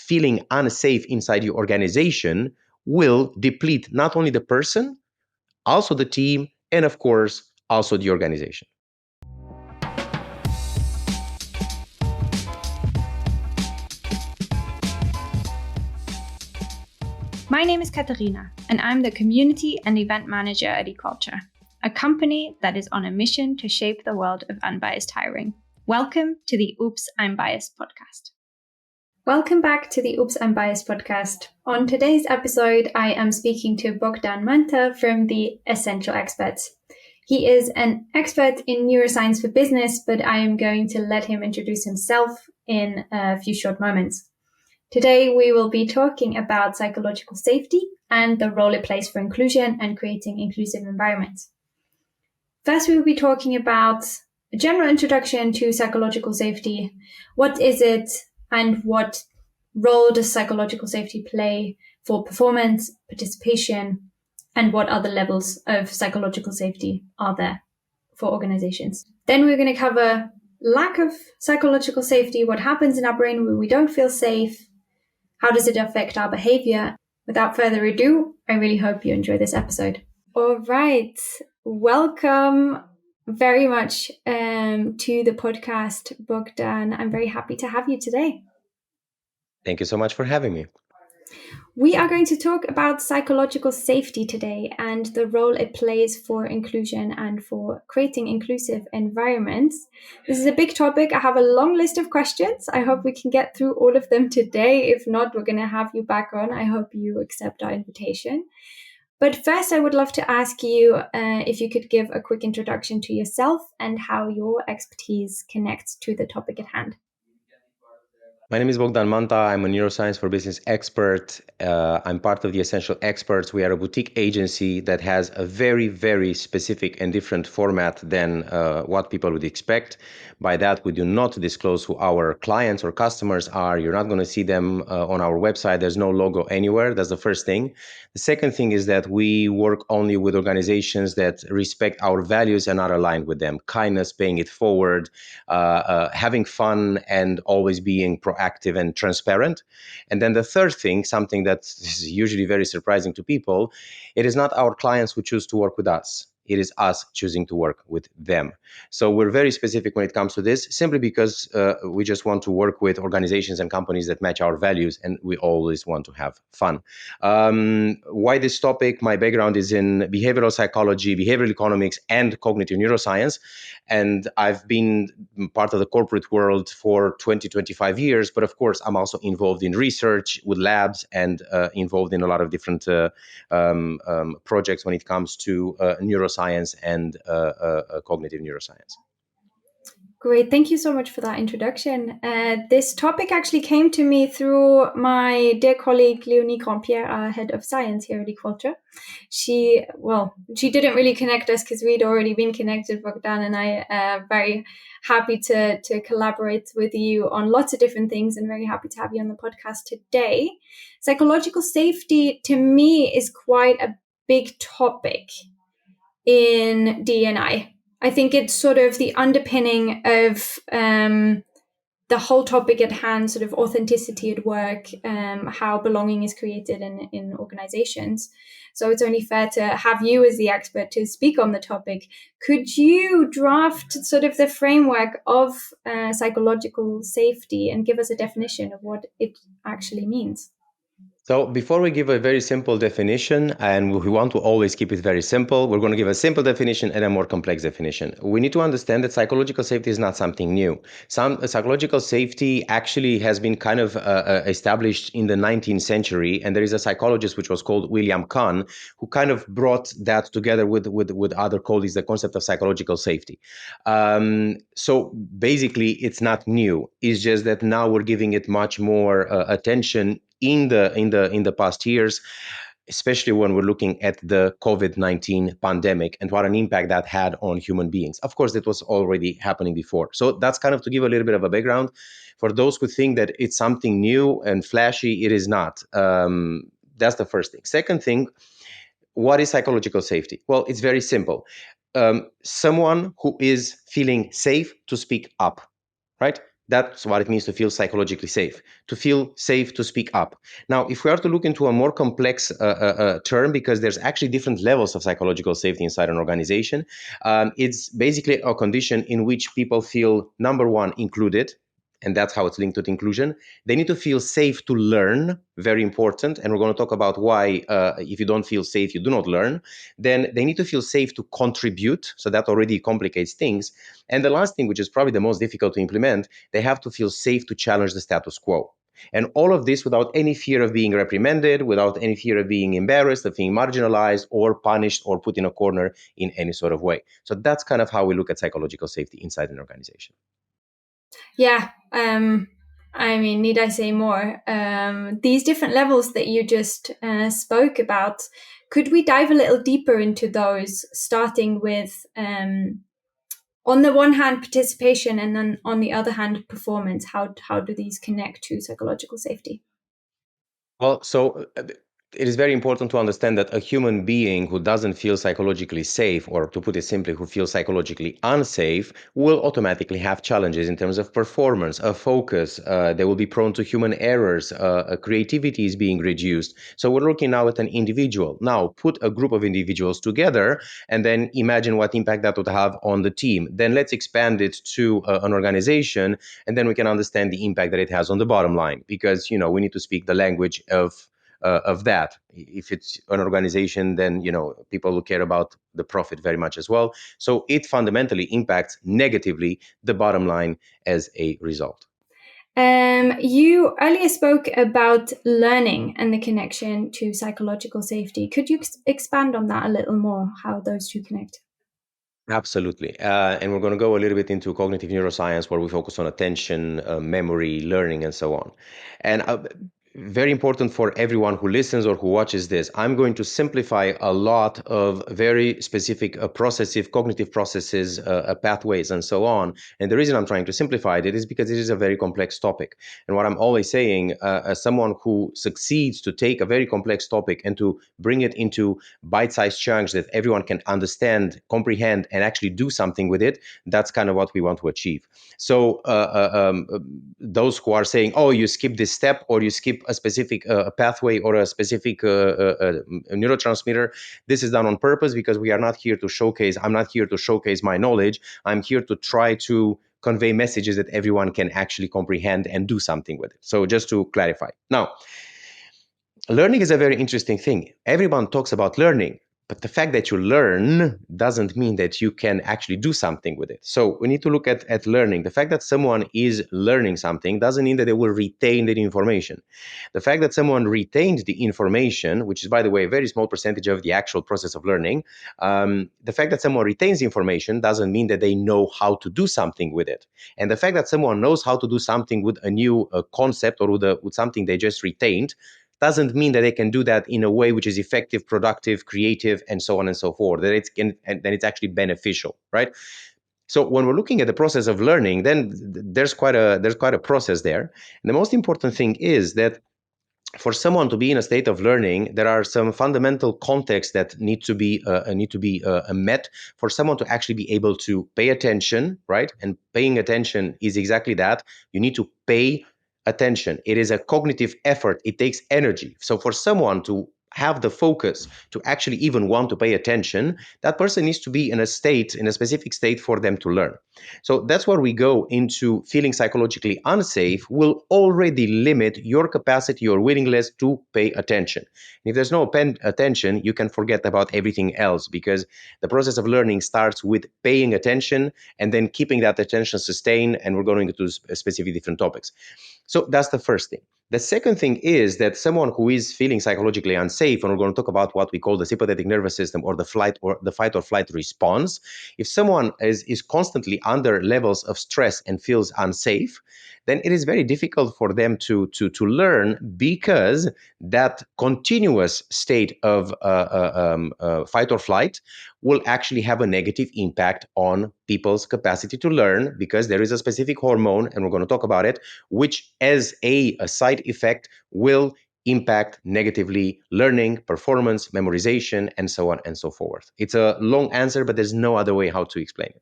feeling unsafe inside your organization will deplete not only the person, also the team, and of course, also the organization. My name is Katarina, and I'm the Community and Event Manager at k.koidl, a company that is on a mission to shape the world of unbiased hiring. Welcome to the Oops, I'm Biased podcast. Welcome back to the Oops, I'm Biased podcast. On today's episode, I am speaking to Bogdan Manta from the Essential Experts. He is an expert in neuroscience for business, but I am going to let him introduce himself in a few short moments. Today, we will be talking about psychological safety and the role it plays for inclusion and creating inclusive environments. First, we will be talking about a general introduction to psychological safety. What is it and what role does psychological safety play for performance, participation, and what other levels of psychological safety are there for organizations? Then we're going to cover lack of psychological safety, what happens in our brain when we don't feel safe, how does it affect our behavior? Without further ado, I really hope you enjoy this episode. All right. Welcome very much to the podcast, Bogdan. I'm very happy to have you today. Thank you so much for having me. We are going to talk about psychological safety today and the role it plays for inclusion and for creating inclusive environments. This is a big topic. I have a long list of questions. I hope we can get through all of them today. If not, we're going to have you back on. I hope you accept our invitation. But first, I would love to ask you if you could give a quick introduction to yourself and how your expertise connects to the topic at hand. My name is Bogdan Manta. I'm a neuroscience for business expert. I'm part of the Essential Experts. We are a boutique agency that has a very, very specific and different format than what people would expect. By that, we do not disclose who our clients or customers are. You're not going to see them on our website. There's no logo anywhere. That's the first thing. The second thing is that we work only with organizations that respect our values and are aligned with them. Kindness, paying it forward, having fun, and always being proactive and transparent. And then the third thing, something that is usually very surprising to people, it is not our clients who choose to work with us. It is us choosing to work with them. So we're very specific when it comes to this, simply because we just want to work with organizations and companies that match our values, and we always want to have fun. Why this topic? My background is in behavioral psychology, behavioral economics, and cognitive neuroscience. And I've been part of the corporate world for 20, 25 years. But of course, I'm also involved in research with labs and involved in a lot of different projects when it comes to neuroscience and cognitive neuroscience. Great. Thank you so much for that introduction. This topic actually came to me through my dear colleague, Leonie Grandpierre, our head of science here at k.koidl. She didn't really connect us because we'd already been connected, Bogdan and I. Very happy to collaborate with you on lots of different things and very happy to have you on the podcast today. Psychological safety, to me, is quite a big topic in D&I. I think it's sort of the underpinning of the whole topic at hand, sort of authenticity at work, how belonging is created in organizations. So it's only fair to have you as the expert to speak on the topic. Could you draft sort of the framework of psychological safety and give us a definition of what it actually means? So before we give a very simple definition, and we want to always keep it very simple, we're going to give a simple definition and a more complex definition. We need to understand that psychological safety is not something new. Psychological safety actually has been kind of established in the 19th century, and there is a psychologist which was called William Kahn, who kind of brought that together with other colleagues, the concept of psychological safety. So basically, it's not new. It's just that now we're giving it much more attention in the past years, especially when we're looking at the COVID-19 pandemic and what an impact that had on human beings. Of course, it was already happening before. So that's kind of to give a little bit of a background. For those who think that it's something new and flashy, it is not. That's the first thing. Second thing, what is psychological safety? Well, it's very simple. Someone who is feeling safe to speak up, right? That's what it means to feel psychologically safe, to feel safe to speak up. Now, if we are to look into a more complex term, because there's actually different levels of psychological safety inside an organization, it's basically a condition in which people feel, number one, included. And that's how it's linked to inclusion. They need to feel safe to learn, very important. And we're going to talk about why, if you don't feel safe, you do not learn. Then they need to feel safe to contribute. So that already complicates things. And the last thing, which is probably the most difficult to implement, they have to feel safe to challenge the status quo. And all of this without any fear of being reprimanded, without any fear of being embarrassed, of being marginalized or punished or put in a corner in any sort of way. So that's kind of how we look at psychological safety inside an organization. Yeah. I mean, need I say more? These different levels that you just spoke about, could we dive a little deeper into those, starting with, on the one hand, participation, and then on the other hand, performance? How do these connect to psychological safety? Well, it is very important to understand that a human being who doesn't feel psychologically safe, or to put it simply, who feels psychologically unsafe, will automatically have challenges in terms of performance, of focus. They will be prone to human errors. Creativity is being reduced. So we're looking now at an individual. Now, put a group of individuals together and then imagine what impact that would have on the team. Then let's expand it to an organization, and then we can understand the impact that it has on the bottom line, because we need to speak the language of that. If it's an organization, then people will care about the profit very much as well. So it fundamentally impacts negatively the bottom line as a result. You earlier spoke about learning and the connection to psychological safety. Could you expand on that a little more, how those two connect? Absolutely. And we're going to go a little bit into cognitive neuroscience, where we focus on attention, memory, learning, and so on. And very important for everyone who listens or who watches this, I'm going to simplify a lot of very specific cognitive processes, pathways, and so on. And the reason I'm trying to simplify it is because it is a very complex topic. And what I'm always saying, as someone who succeeds to take a very complex topic and to bring it into bite-sized chunks that everyone can understand, comprehend, and actually do something with it, that's kind of what we want to achieve. So those who are saying, oh, you skip this step, or you skip a specific pathway, or a specific neurotransmitter, this is done on purpose, because we are not here to showcase, I'm not here to showcase my knowledge. I'm here to try to convey messages that everyone can actually comprehend and do something with it. So just to clarify. Now, learning is a very interesting thing. Everyone talks about learning, but the fact that you learn doesn't mean that you can actually do something with it. So we need to look at learning. The fact that someone is learning something doesn't mean that they will retain the information. The fact that someone retains the information, which is, by the way, a very small percentage of the actual process of learning, the fact that someone retains information doesn't mean that they know how to do something with it. And the fact that someone knows how to do something with a new concept, or with something they just retained, doesn't mean that they can do that in a way which is effective, productive, creative, and so on and so forth. That it's actually beneficial, right? So when we're looking at the process of learning, then there's quite a process there. And the most important thing is that for someone to be in a state of learning, there are some fundamental contexts that need to be met for someone to actually be able to pay attention, right? And paying attention is exactly that. You need to pay attention. It is a cognitive effort. It takes energy. So for someone to have the focus to actually even want to pay attention, that person needs to be in a specific state for them to learn. So that's where we go into feeling psychologically unsafe will already limit your capacity, your willingness to pay attention. If there's no attention, you can forget about everything else, because the process of learning starts with paying attention and then keeping that attention sustained. And we're going into specific different topics. So that's the first thing. The second thing is that someone who is feeling psychologically unsafe, and we're going to talk about what we call the sympathetic nervous system, or the fight or flight response. If someone is constantly under levels of stress and feels unsafe, then it is very difficult for them to learn, because that continuous state of fight or flight will actually have a negative impact on people's capacity to learn, because there is a specific hormone, and we're going to talk about it, which as a side effect will impact negatively learning, performance, memorization, and so on and so forth. It's a long answer, but there's no other way how to explain it.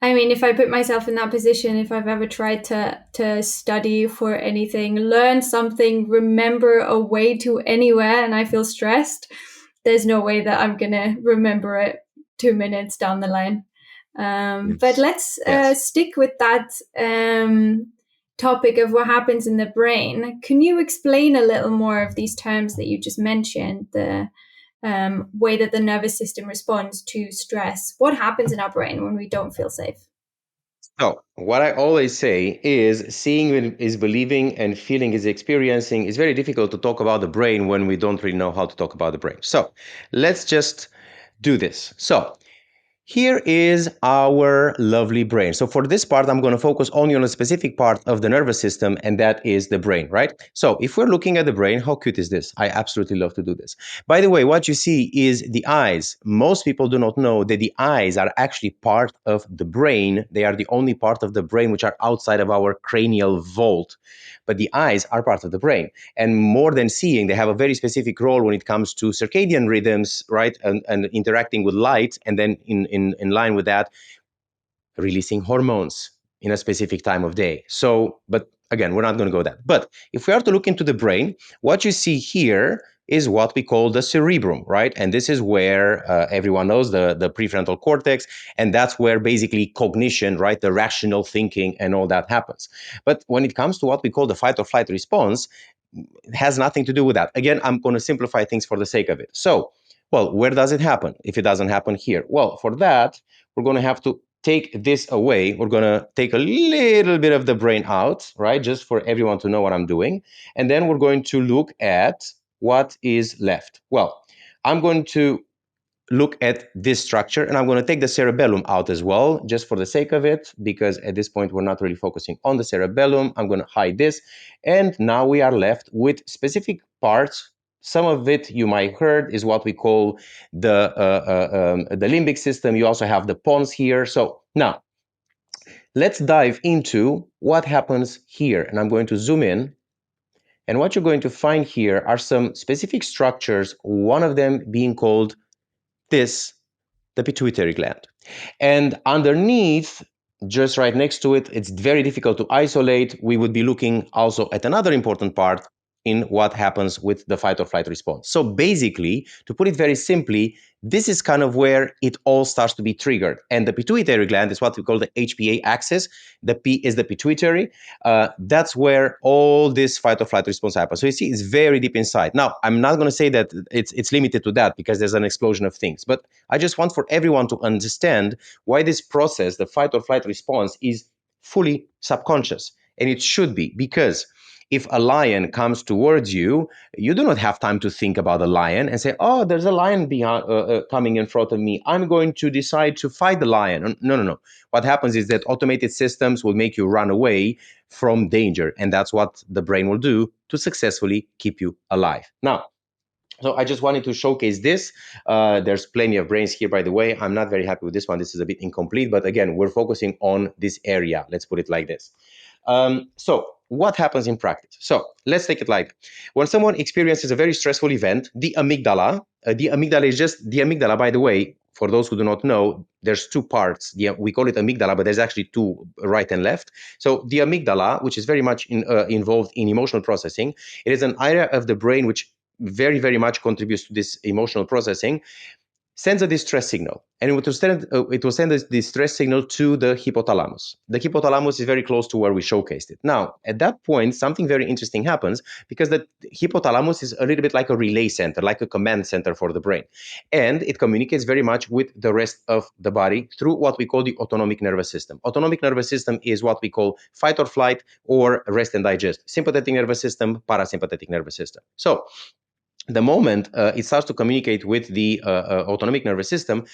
I mean, if I put myself in that position, if I've ever tried to study for anything, learn something, remember a way to anywhere, and I feel stressed, there's no way that I'm gonna remember it 2 minutes down the line. But Yes. let's Yes. stick with that topic of what happens in the brain. Can you explain a little more of these terms that you just mentioned? The way that the nervous system responds to stress. What happens in our brain when we don't feel safe? So, what I always say is seeing is believing and feeling is experiencing. It's very difficult to talk about the brain when we don't really know how to talk about the brain. So, let's just do this. So, here is our lovely brain. So for this part, I'm going to focus only on a specific part of the nervous system, and that is the brain, right? So if we're looking at the brain, how cute is this? I absolutely love to do this. By the way, what you see is the eyes. Most people do not know that the eyes are actually part of the brain. They are the only part of the brain which are outside of our cranial vault. But the eyes are part of the brain. And more than seeing, they have a very specific role when it comes to circadian rhythms, right? And interacting with light. And then in line with that, releasing hormones in a specific time of day. So, but again, we're not going to go that. But if we are to look into the brain, what you see here is what we call the cerebrum, right? And this is where everyone knows the prefrontal cortex, and that's where basically cognition, right, the rational thinking and all that happens. But when it comes to what we call the fight or flight response, it has nothing to do with that. Again, I'm going to simplify things for the sake of it. So, well, where does it happen if it doesn't happen here? Well, for that, we're going to have to take this away. We're going to take a little bit of the brain out, right? Just for everyone to know what I'm doing. And then we're going to look at what is left. Well, I'm going to look at this structure, and I'm going to take the cerebellum out as well, just for the sake of it, because at this point we're not really focusing on the cerebellum. I'm going to hide this, and now we are left with specific parts. Some of it you might heard is what we call the limbic system. You also have the pons here. So now let's dive into what happens here, and I'm going to zoom in. And what you're going to find here are some specific structures, one of them being called this, the pituitary gland. And underneath, just right next to it, it's very difficult to isolate. We would be looking also at another important part in what happens with the fight or flight response. So basically, to put it very simply, this is kind of where it all starts to be triggered. And the pituitary gland is what we call the HPA axis. The P is the pituitary. That's where all this fight or flight response happens. So you see, it's very deep inside. Now, I'm not going to say that it's limited to that because there's an explosion of things, but I just want for everyone to understand why this process, the fight or flight response, is fully subconscious. And it should be, because if a lion comes towards you, you do not have time to think about the lion and say, oh, there's a lion coming in front of me. I'm going to decide to fight the lion. No, no, no. What happens is that automated systems will make you run away from danger. And that's what the brain will do to successfully keep you alive. Now, so I just wanted to showcase this. There's plenty of brains here, by the way. I'm not very happy with this one. This is a bit incomplete, but again, we're focusing on this area. Let's put it like this. So what happens in practice? So let's take it like when someone experiences a very stressful event, the amygdala is just the amygdala, by the way, for those who do not know, there's two parts. We call it amygdala, but there's actually two, right and left. So the amygdala, which is very much involved in emotional processing, it is an area of the brain which very, very much contributes to this emotional processing, sends a distress signal, and it will send a distress signal to the hypothalamus. The hypothalamus is very close to where we showcased it. Now, at that point, something very interesting happens because the hypothalamus is a little bit like a relay center, like a command center for the brain, and it communicates very much with the rest of the body through what we call the autonomic nervous system. Autonomic nervous system is what we call fight or flight or rest and digest. Sympathetic nervous system, parasympathetic nervous system. So the moment it starts to communicate with the autonomic nervous system,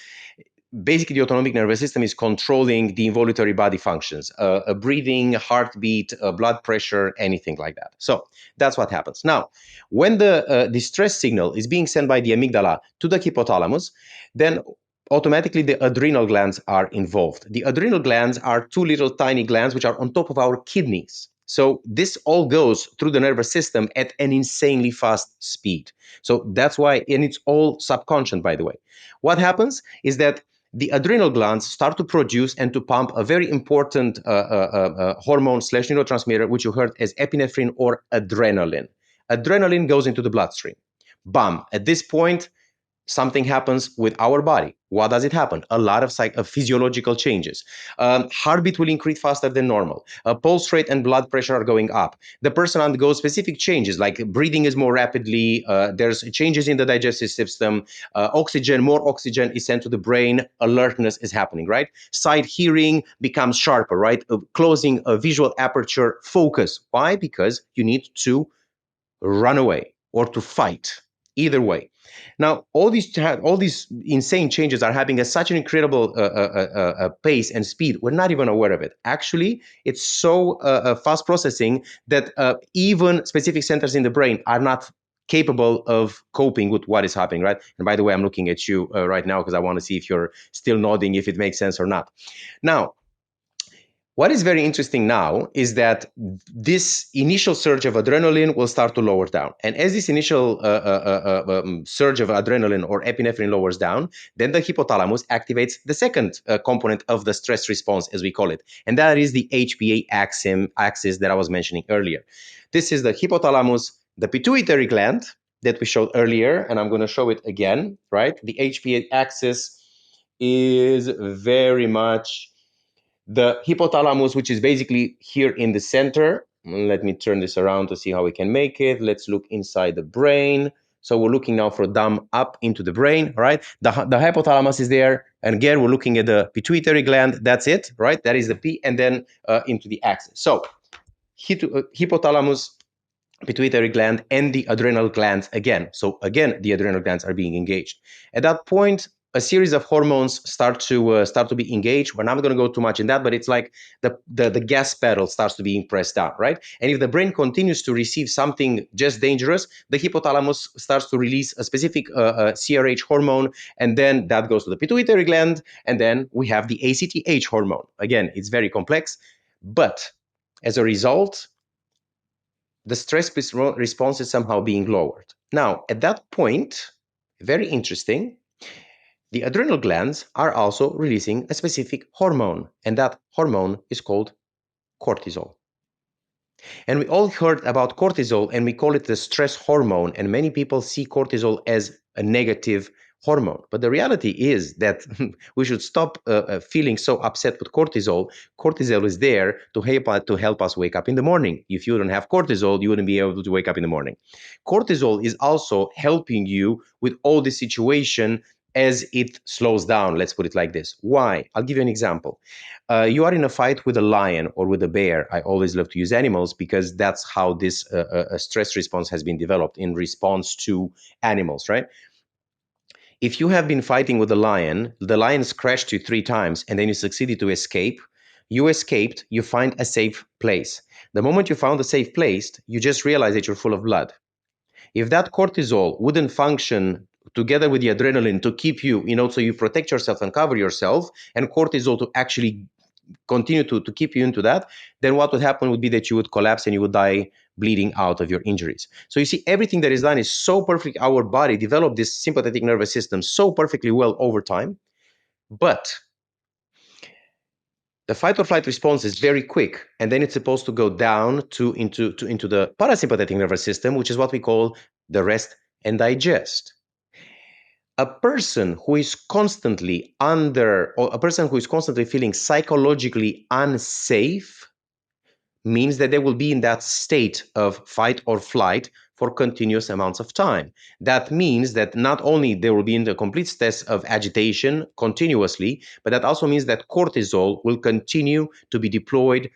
basically the autonomic nervous system is controlling the involuntary body functions, a breathing, heartbeat, blood pressure, anything like that. So that's what happens. Now, when the distress signal is being sent by the amygdala to the hypothalamus, then automatically the adrenal glands are involved. The adrenal glands are two little tiny glands which are on top of our kidneys. So this all goes through the nervous system at an insanely fast speed. So that's why, and it's all subconscious, by the way. What happens is that the adrenal glands start to produce and to pump a very important hormone slash neurotransmitter, which you heard as epinephrine or adrenaline. Adrenaline goes into the bloodstream. Bam! At this point, something happens with our body. What does it happen? A lot of physiological changes. Heartbeat will increase faster than normal. Pulse rate and blood pressure are going up. The person undergoes specific changes, like breathing is more rapidly. There's changes in the digestive system. More oxygen is sent to the brain. Alertness is happening, right? Sight hearing becomes sharper, right? Closing a visual aperture, focus. Why? Because you need to run away or to fight. Either way. Now, all these insane changes are happening at such an incredible pace and speed. We're not even aware of it. Actually, it's so fast processing that even specific centers in the brain are not capable of coping with what is happening, right? And by the way, I'm looking at you right now because I want to see if you're still nodding, if it makes sense or not. Now, what is very interesting now is that this initial surge of adrenaline will start to lower down. And as this initial surge of adrenaline or epinephrine lowers down, then the hypothalamus activates the second component of the stress response, as we call it. And that is the HPA axis that I was mentioning earlier. This is the hypothalamus, the pituitary gland that we showed earlier, and I'm going to show it again, right? The HPA axis is very much the hypothalamus, which is basically here in the center. Let me turn this around to see how we can make it. Let's look inside the brain. So we're looking now for dumb up into the brain, right? The hypothalamus is there. And again, we're looking at the pituitary gland. That's it, right? That is the P, and then into the axis. So hypothalamus, pituitary gland, and the adrenal glands again. So again, the adrenal glands are being engaged. At that point, a series of hormones start to be engaged. We're not going to go too much in that, but it's like the gas pedal starts to be pressed down, right? And if the brain continues to receive something just dangerous, the hypothalamus starts to release a specific CRH hormone, and then that goes to the pituitary gland, and then we have the ACTH hormone. Again, it's very complex, but as a result, the stress response is somehow being lowered. Now, at that point, very interesting, the adrenal glands are also releasing a specific hormone, and that hormone is called cortisol. And we all heard about cortisol, and we call it the stress hormone, and many people see cortisol as a negative hormone. But the reality is that we should stop feeling so upset with cortisol. Cortisol is there to help us wake up in the morning. If you don't have cortisol, you wouldn't be able to wake up in the morning. Cortisol is also helping you with all the situation as it slows down. Let's put it like this. Why? I'll give you an example. You are in a fight with a lion or with a bear. I always love to use animals because that's how this stress response has been developed in response to animals, right? If you have been fighting with the lion crashed you 3 times, and then you succeeded to escape. You escaped, you find a safe place. The moment you found a safe place, you just realize that you're full of blood. If that cortisol wouldn't function together with the adrenaline to keep you, so you protect yourself and cover yourself, and cortisol to actually continue to keep you into that, then what would happen would be that you would collapse and you would die bleeding out of your injuries. So you see, everything that is done is so perfect. Our body developed this sympathetic nervous system so perfectly well over time, but the fight or flight response is very quick, and then it's supposed to go down into the parasympathetic nervous system, which is what we call the rest and digest. A person who is constantly feeling psychologically unsafe means that they will be in that state of fight or flight for continuous amounts of time. That means that not only they will be in the complete state of agitation continuously, but that also means that cortisol will continue to be deployed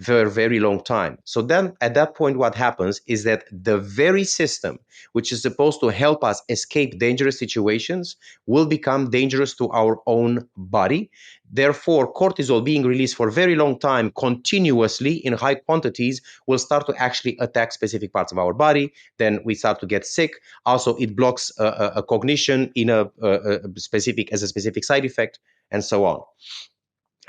for a very long time. So then at that point, what happens is that the very system which is supposed to help us escape dangerous situations will become dangerous to our own body. Therefore, cortisol being released for a very long time continuously in high quantities will start to actually attack specific parts of our body. Then we start to get sick. Also, it blocks a cognition in a specific side effect, and so on.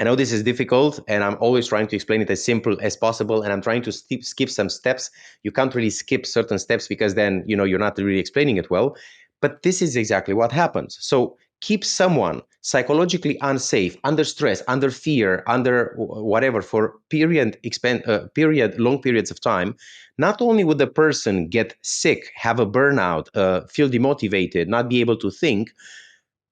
I know this is difficult, and I'm always trying to explain it as simple as possible, and I'm trying to skip some steps. You can't really skip certain steps because then you're not really explaining it well. But this is exactly what happens. So keep someone psychologically unsafe, under stress, under fear, under whatever, for long periods of time, not only would the person get sick, have a burnout, feel demotivated, not be able to think,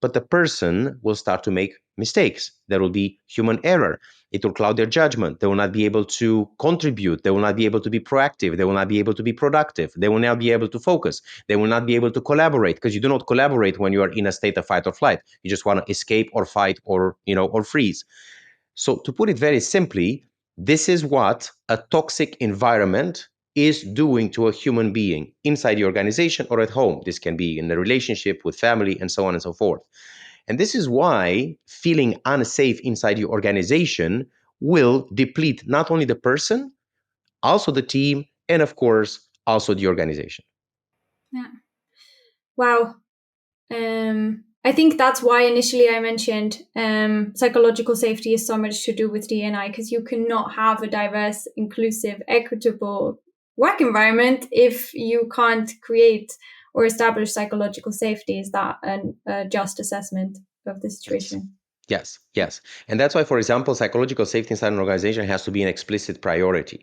but the person will start to make mistakes. There will be human error. It will cloud their judgment. They will not be able to contribute. They will not be able to be proactive. They will not be able to be productive. They will not be able to focus. They will not be able to collaborate, because you do not collaborate when you are in a state of fight or flight. You just want to escape or fight or, or freeze. So to put it very simply, this is what a toxic environment is doing to a human being inside the organization or at home. This can be in a relationship with family and so on and so forth. And this is why feeling unsafe inside your organization will deplete not only the person, also the team, and of course, also the organization. Yeah. Wow. I think that's why initially I mentioned psychological safety is so much to do with D&I, because you cannot have a diverse, inclusive, equitable work environment if you can't create or establish psychological safety. Is that a just assessment of the Yes. situation? Yes, yes. And that's why, for example, psychological safety inside an organization has to be an explicit priority.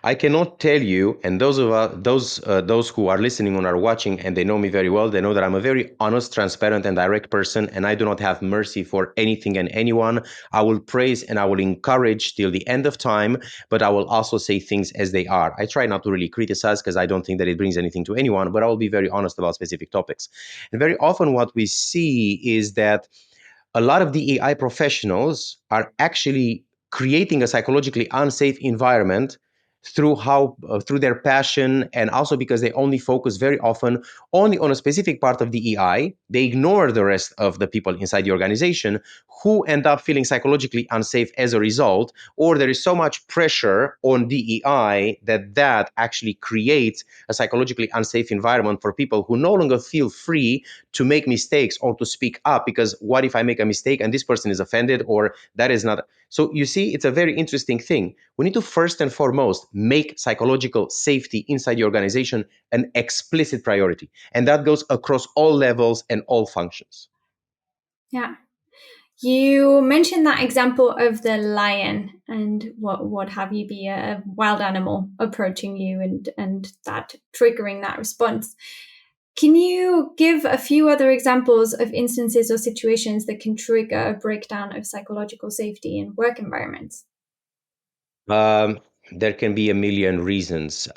I cannot tell you, and those who are listening and are watching, and they know me very well, they know that I'm a very honest, transparent, and direct person, and I do not have mercy for anything and anyone. I will praise and I will encourage till the end of time, but I will also say things as they are. I try not to really criticize, because I don't think that it brings anything to anyone, but I will be very honest about specific topics. And very often what we see is that a lot of DEI professionals are actually creating a psychologically unsafe environment through their passion, and also because they only focus very often only on a specific part of DEI. They ignore the rest of the people inside the organization, who end up feeling psychologically unsafe as a result, or there is so much pressure on DEI that actually creates a psychologically unsafe environment for people who no longer feel free to make mistakes or to speak up, because what if I make a mistake and this person is offended, or that is not. So you see, it's a very interesting thing. We need to first and foremost make psychological safety inside the organization an explicit priority, and that goes across all levels and all functions. Yeah. You mentioned that example of the lion and what have you, be a wild animal approaching you and that triggering that response. Can you give a few other examples of instances or situations that can trigger a breakdown of psychological safety in work environments? Um, there can be a million reasons.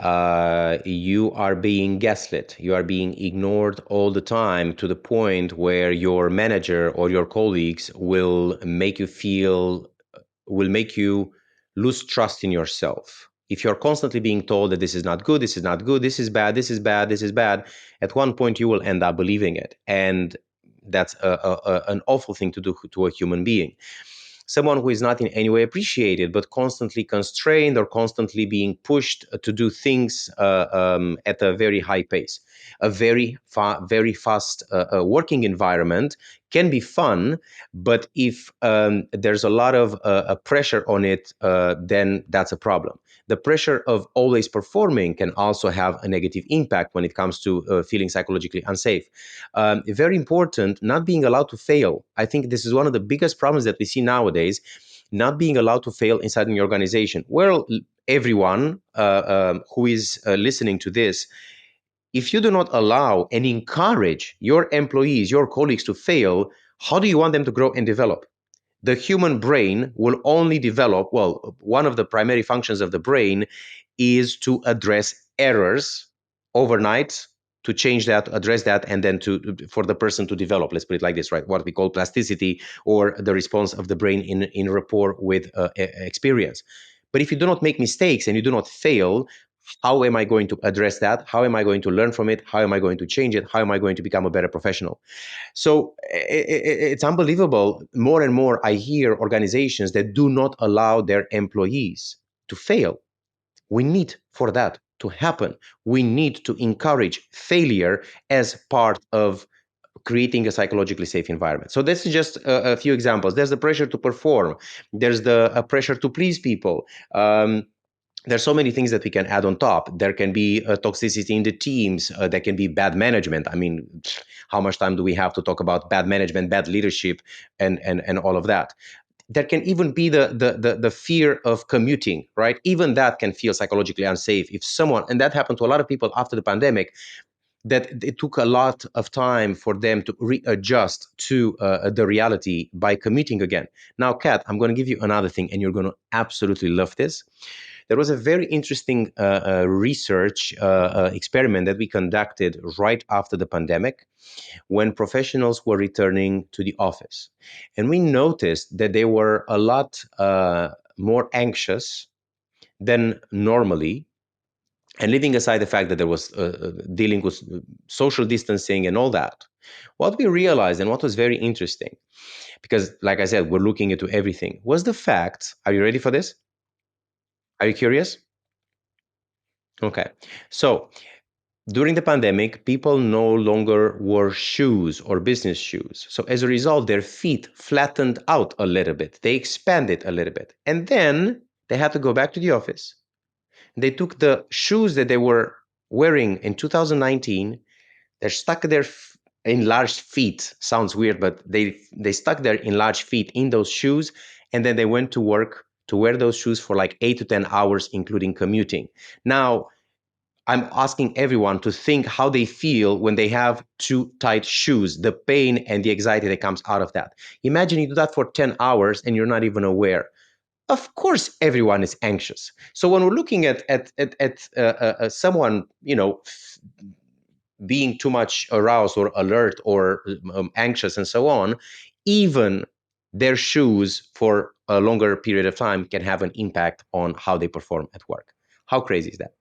You are being gaslit. You are being ignored all the time, to the point where your manager or your colleagues will make you lose trust in yourself. If you're constantly being told that this is not good, this is not good, this is bad, this is bad, this is bad, at one point you will end up believing it. And that's an awful thing to do to a human being. Someone who is not in any way appreciated, but constantly constrained or constantly being pushed to do things at a very high pace. A very fast working environment can be fun, but if there's a lot of pressure on it, then that's a problem. The pressure of always performing can also have a negative impact when it comes to feeling psychologically unsafe. Very important, not being allowed to fail. I think this is one of the biggest problems that we see nowadays, not being allowed to fail inside an organization. Well, everyone who is listening to this, if you do not allow and encourage your employees, your colleagues to fail, how do you want them to grow and develop? The human brain will only develop, well, one of the primary functions of the brain is to address errors overnight, to change that, address that, and then to for the person to develop, let's put it like this, right? What we call plasticity, or the response of the brain in rapport with experience. But if you do not make mistakes and you do not fail, how am I going to address that? How am I going to learn from it? How am I going to change it? How am I going to become a better professional? So it's unbelievable. More and more, I hear organizations that do not allow their employees to fail. We need for that to happen. We need to encourage failure as part of creating a psychologically safe environment. So this is just a few examples. There's the pressure to perform. There's the pressure to please people. there's so many things that we can add on top. There can be toxicity in the teams. There can be bad management. I mean, how much time do we have to talk about bad management, bad leadership, and all of that? There can even be the fear of commuting, right? Even that can feel psychologically unsafe if someone, and that happened to a lot of people after the pandemic, that it took a lot of time for them to readjust to the reality by commuting again. Now, Kat, I'm going to give you another thing, and you're going to absolutely love this. There was a very interesting research experiment that we conducted right after the pandemic when professionals were returning to the office. And we noticed that they were a lot more anxious than normally. And leaving aside the fact that there was dealing with social distancing and all that, what we realized and what was very interesting, because like I said, we're looking into everything, was the fact. Are you ready for this? Are you curious? Okay. So during the pandemic, people no longer wore shoes or business shoes. So as a result, their feet flattened out a little bit. They expanded a little bit. And then they had to go back to the office. They took the shoes that they were wearing in 2019. They stuck their enlarged feet. Sounds weird, but they stuck their enlarged feet in those shoes, and then they went to work to wear those shoes for like 8 to 10 hours, including commuting. Now, I'm asking everyone to think how they feel when they have too tight shoes, the pain and the anxiety that comes out of that. Imagine you do that for 10 hours and you're not even aware. Of course, everyone is anxious. So when we're looking at someone, being too much aroused or alert or anxious and so on, even their shoes for a longer period of time can have an impact on how they perform at work. How crazy is that?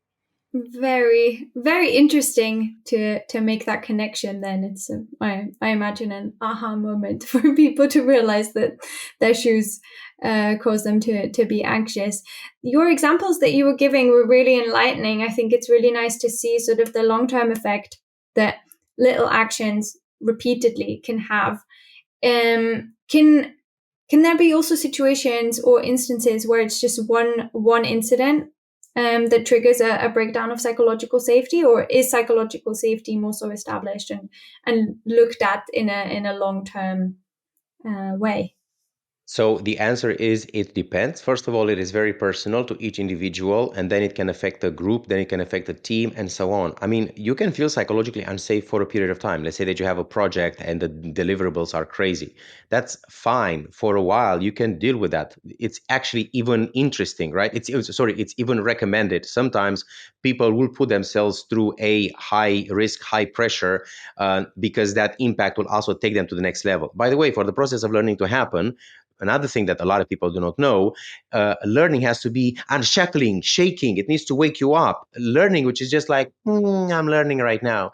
Very, very interesting to make that connection. Then it's I imagine an aha moment for people to realize that their shoes cause them to be anxious. Your examples that you were giving were really enlightening. I think it's really nice to see sort of the long-term effect that little actions repeatedly can have. Can there be also situations or instances where it's just one incident that triggers a breakdown of psychological safety, or is psychological safety more so established and looked at in a long term way? So the answer is it depends. First of all, it is very personal to each individual, and then it can affect a group, then it can affect a team, and so on. I mean, you can feel psychologically unsafe for a period of time. Let's say that you have a project and the deliverables are crazy. That's fine. For a while, you can deal with that. It's actually even interesting, right? It's even recommended. Sometimes people will put themselves through a high risk, high pressure, because that impact will also take them to the next level. By the way, for the process of learning to happen, another thing that a lot of people do not know, learning has to be unshackling, shaking. It needs to wake you up. Learning, which is just like, I'm learning right now,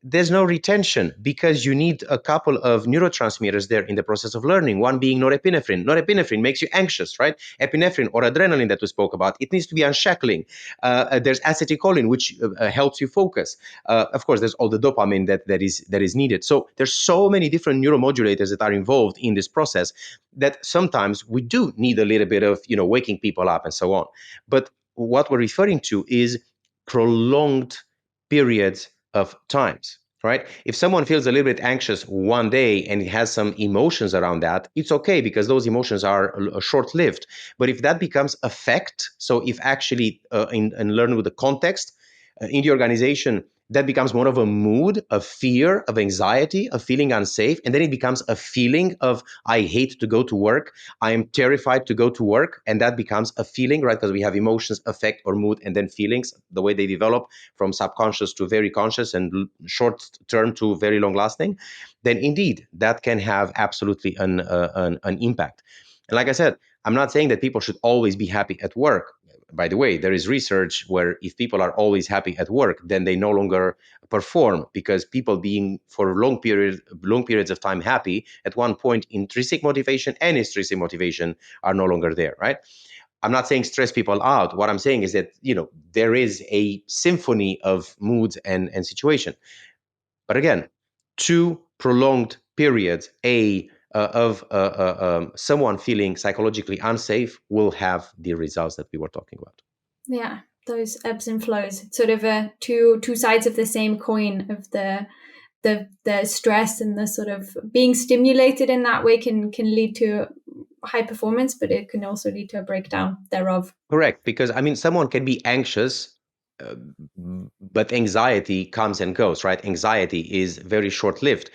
there's no retention because you need a couple of neurotransmitters there in the process of learning, one being norepinephrine. Norepinephrine makes you anxious, right? Epinephrine or adrenaline that we spoke about, it needs to be unshackling. There's acetylcholine, which helps you focus. Of course, there's all the dopamine that is needed. So there's so many different neuromodulators that are involved in this process that sometimes we do need a little bit of waking people up and so on. But what we're referring to is prolonged periods of times, right? If someone feels a little bit anxious one day and has some emotions around that, it's okay because those emotions are short-lived. But if that becomes affect, so if actually in learn with the context in the organization, that becomes more of a mood of fear, of anxiety, of feeling unsafe, and then it becomes a feeling of I hate to go to work, I am terrified to go to work, and that becomes a feeling, right? Because we have emotions, affect, or mood, and then feelings, the way they develop from subconscious to very conscious and short term to very long lasting, then indeed that can have absolutely an impact. And like I said, I'm not saying that people should always be happy at work. By the way, there is research where if people are always happy at work, then they no longer perform because people being for long periods of time happy, at one point intrinsic motivation and extrinsic motivation are no longer there, right? I'm not saying stress people out. What I'm saying is that there is a symphony of moods and situation. But again, two prolonged periods of someone feeling psychologically unsafe will have the results that we were talking about. Yeah, those ebbs and flows. It's sort of a two sides of the same coin of the stress, and the sort of being stimulated in that way can lead to high performance, but it can also lead to a breakdown thereof. Correct, because I mean, someone can be anxious, uh, but anxiety comes and goes, right? Anxiety is very short-lived.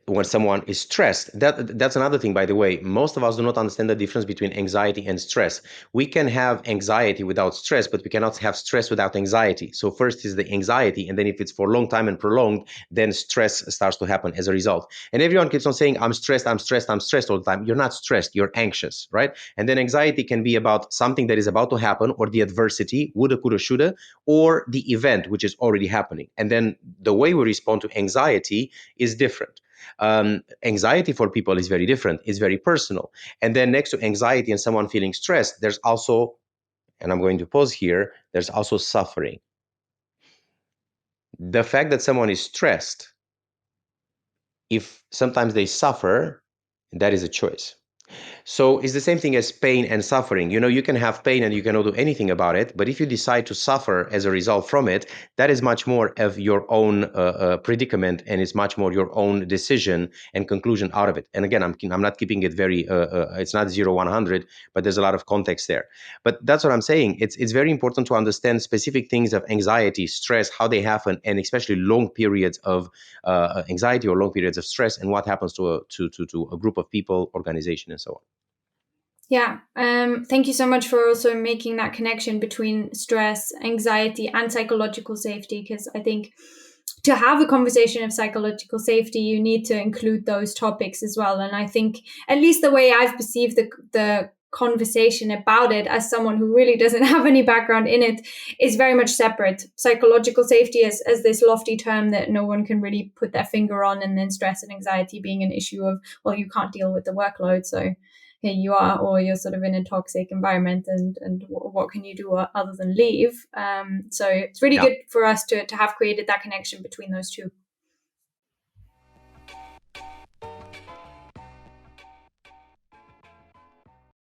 When someone is stressed, that's another thing, by the way. Most of us do not understand the difference between anxiety and stress. We can have anxiety without stress, but we cannot have stress without anxiety. So first is the anxiety, and then if it's for a long time and prolonged, then stress starts to happen as a result. And everyone keeps on saying, I'm stressed, I'm stressed, I'm stressed all the time. You're not stressed, you're anxious, right? And then anxiety can be about something that is about to happen, or the adversity, woulda, coulda, shoulda, or the event which is already happening. And then the way we respond to anxiety is different. Anxiety for people is very different, it's very personal. And then next to anxiety and someone feeling stressed, there's also, and I'm going to pause here, there's also suffering. The fact that someone is stressed, if sometimes they suffer, that is a choice. So it's the same thing as pain and suffering. You know, you can have pain and you cannot do anything about it. But if you decide to suffer as a result from it, that is much more of your own predicament, and it's much more your own decision and conclusion out of it. And again, I'm not keeping it very, it's not 0-100, but there's a lot of context there. But that's what I'm saying. It's very important to understand specific things of anxiety, stress, how they happen, and especially long periods of anxiety or long periods of stress, and what happens to a group of people, organization, and so on. Yeah. Thank you so much for also making that connection between stress, anxiety, and psychological safety, because I think to have a conversation of psychological safety, you need to include those topics as well. And I think, at least the way I've perceived the conversation about it, as someone who really doesn't have any background in it, is very much separate. Psychological safety as this lofty term that no one can really put their finger on, and then stress and anxiety being an issue of, well, you can't deal with the workload, so here you are, or you're sort of in a toxic environment, and what can you do other than leave? So it's really Yeah. good for us to have created that connection between those two.